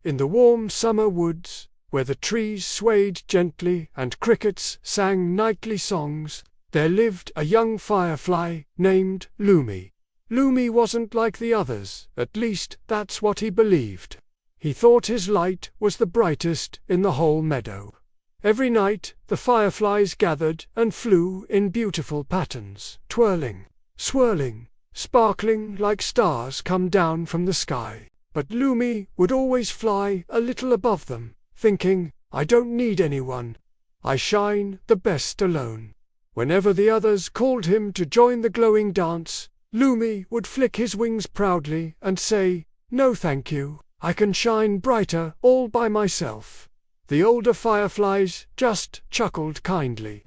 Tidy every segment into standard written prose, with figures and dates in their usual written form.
In the warm summer woods, where the trees swayed gently and crickets sang nightly songs, there lived a young firefly named Lumi. Lumi wasn't like the others, at least that's what he believed. He thought his light was the brightest in the whole meadow. Every night the fireflies gathered and flew in beautiful patterns, twirling, swirling, sparkling like stars come down from the sky. But Lumi would always fly a little above them, thinking, "I don't need anyone. I shine the best alone." Whenever the others called him to join the glowing dance, Lumi would flick his wings proudly and say, "No thank you, I can shine brighter all by myself." The older fireflies just chuckled kindly.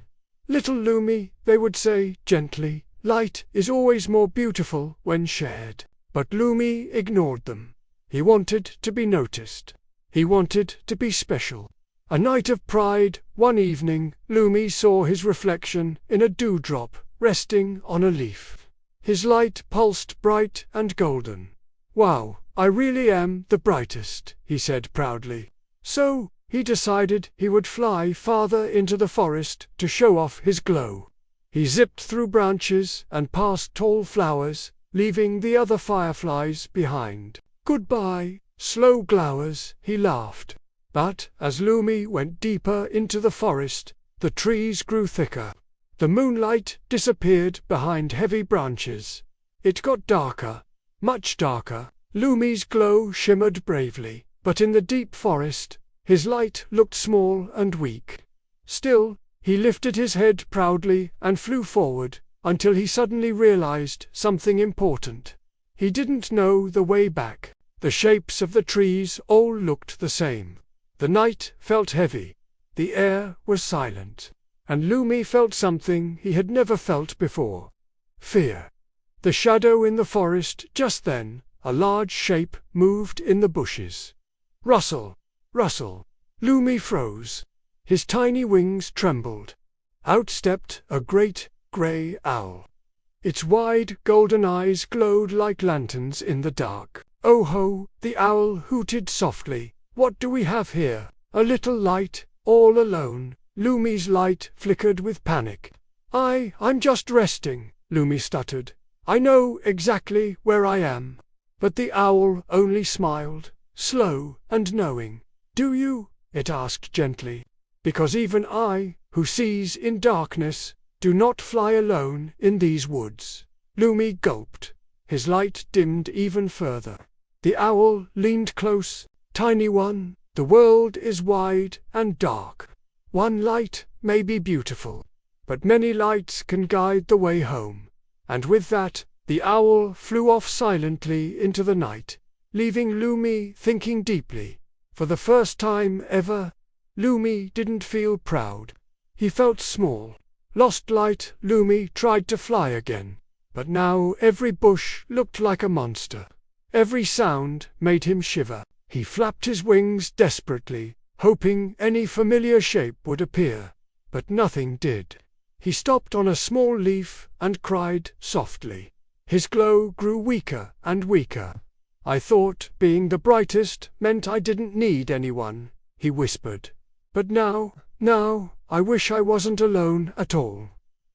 "Little Lumi," they would say gently, "light is always more beautiful when shared." But Lumi ignored them. He wanted to be noticed. He wanted to be special. A night of pride, one evening, Lumi saw his reflection in a dewdrop resting on a leaf. His light pulsed bright and golden. "Wow, I really am the brightest," he said proudly. So, he decided he would fly farther into the forest to show off his glow. He zipped through branches and past tall flowers, leaving the other fireflies behind. "Goodbye, slow glowers," he laughed. But as Lumi went deeper into the forest, the trees grew thicker. The moonlight disappeared behind heavy branches. It got darker, much darker. Lumi's glow shimmered bravely, but in the deep forest, his light looked small and weak. Still, he lifted his head proudly and flew forward, until he suddenly realized something important. He didn't know the way back. The shapes of the trees all looked the same. The night felt heavy. The air was silent. And Lumi felt something he had never felt before. Fear. The shadow in the forest just then, a large shape moved in the bushes. Rustle, rustle. Lumi froze. His tiny wings trembled. Out stepped a great, grey owl. Its wide, golden eyes glowed like lanterns in the dark. "Oh ho!" the owl hooted softly. "What do we have here? A little light, all alone." Lumi's light flickered with panic. I'm just resting," Lumi stuttered. "I know exactly where I am." But the owl only smiled, slow and knowing. "Do you?" it asked gently. "Because even I, who sees in darkness, do not fly alone in these woods." Lumi gulped. His light dimmed even further. The owl leaned close. "Tiny one, the world is wide and dark. One light may be beautiful, but many lights can guide the way home." And with that, the owl flew off silently into the night, leaving Lumi thinking deeply. For the first time ever, Lumi didn't feel proud. He felt small. Lost light, Lumi tried to fly again. But now every bush looked like a monster. Every sound made him shiver. He flapped his wings desperately, hoping any familiar shape would appear. But nothing did. He stopped on a small leaf and cried softly. His glow grew weaker and weaker. "I thought being the brightest meant I didn't need anyone," he whispered. "But now, I wish I wasn't alone at all."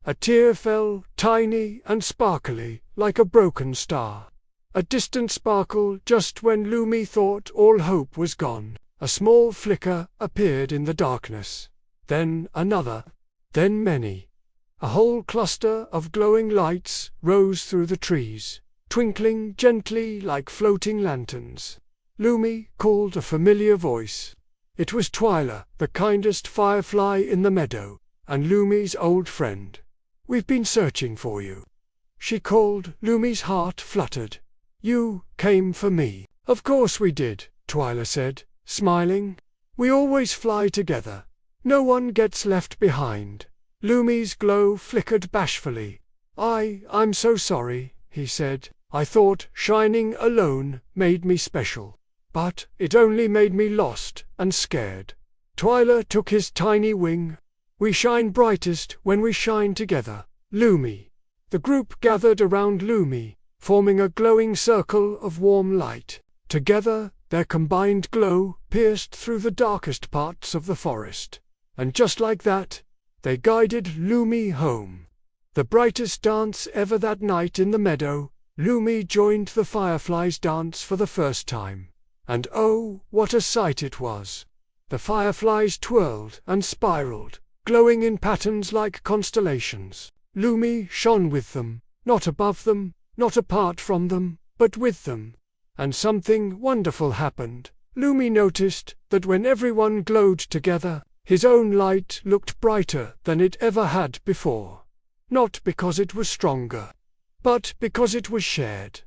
A tear fell, tiny and sparkly, like a broken star. A distant sparkle just when Lumi thought all hope was gone. A small flicker appeared in the darkness. Then another. Then many. A whole cluster of glowing lights rose through the trees, twinkling gently like floating lanterns. Lumi called a familiar voice. It was Twyla, the kindest firefly in the meadow, and Lumi's old friend. "We've been searching for you," she called. Lumi's heart fluttered. "You came for me." "Of course we did," Twyla said, smiling. "We always fly together. No one gets left behind." Lumi's glow flickered bashfully. I'm so sorry," he said. "I thought shining alone made me special. But it only made me lost and scared." Twyla took his tiny wing. "We shine brightest when we shine together, Lumi." The group gathered around Lumi, forming a glowing circle of warm light. Together, Their combined glow pierced through the darkest parts of the forest. And just like that, they guided Lumi home. The brightest dance ever that night in the meadow, Lumi joined the fireflies' dance for the first time. And oh, what a sight it was! The fireflies twirled and spiraled, glowing in patterns like constellations. Lumi shone with them, not above them, not apart from them, but with them. And something wonderful happened. Lumi noticed that when everyone glowed together, his own light looked brighter than it ever had before. Not because it was stronger, but because it was shared.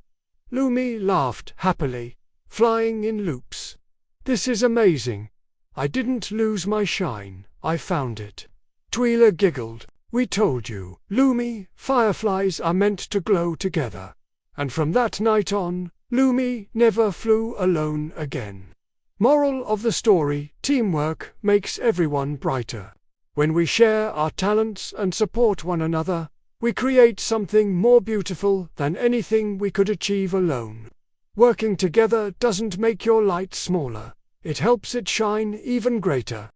Lumi laughed happily, flying in loops. "This is amazing. I didn't lose my shine, I found it." Twyla giggled. "We told you, Lumi, fireflies are meant to glow together." And from that night on, Lumi never flew alone again. Moral of the story: teamwork makes everyone brighter. When we share our talents and support one another, we create something more beautiful than anything we could achieve alone. Working together doesn't make your light smaller, it helps it shine even greater.